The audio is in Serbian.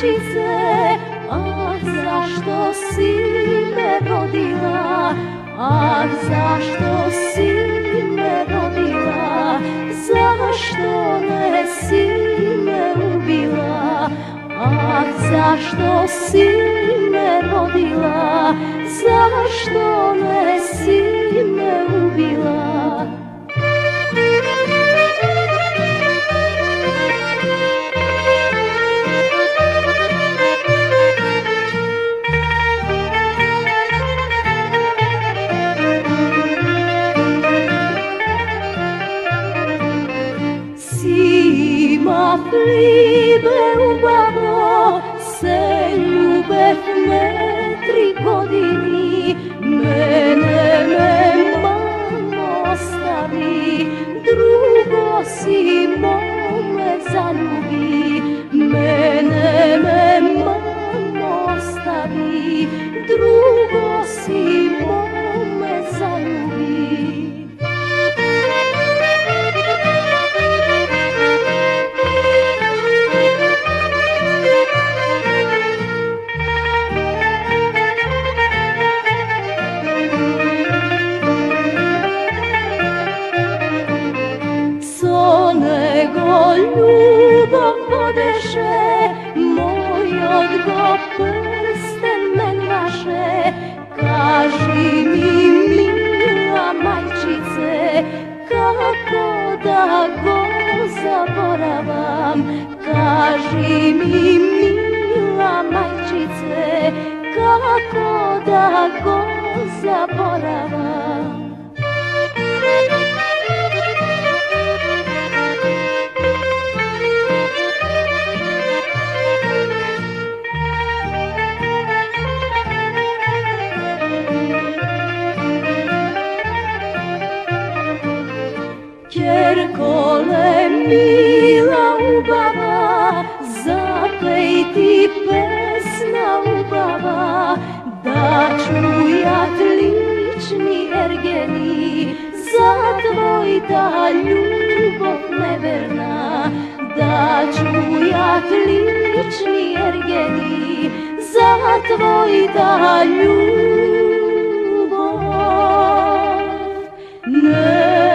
majčice, ah zašto si me rodila, ah zašto si me rodila, zašto ne si me ubila, ah zašto si me rodila, zašto ne si me ubila. Имав ли любаво, се любевме 3 години, мене ме мамо остави, друго си моме залюби, мене ме мамо остави, друго си моме залюби. Ljubav vodeše, moj odgo prsten men vaše. Kaži mi, mila majčice, kako da go zaboravam. Kaži mi, mila majčice, kako da go zaboravam. Kjerkole mila ubava, zapej ti pesna ubava, da čujat lični ergeni, za tvoj da ljubov neverna, da čujat lični ergeni, za tvoj da ljubov neverna.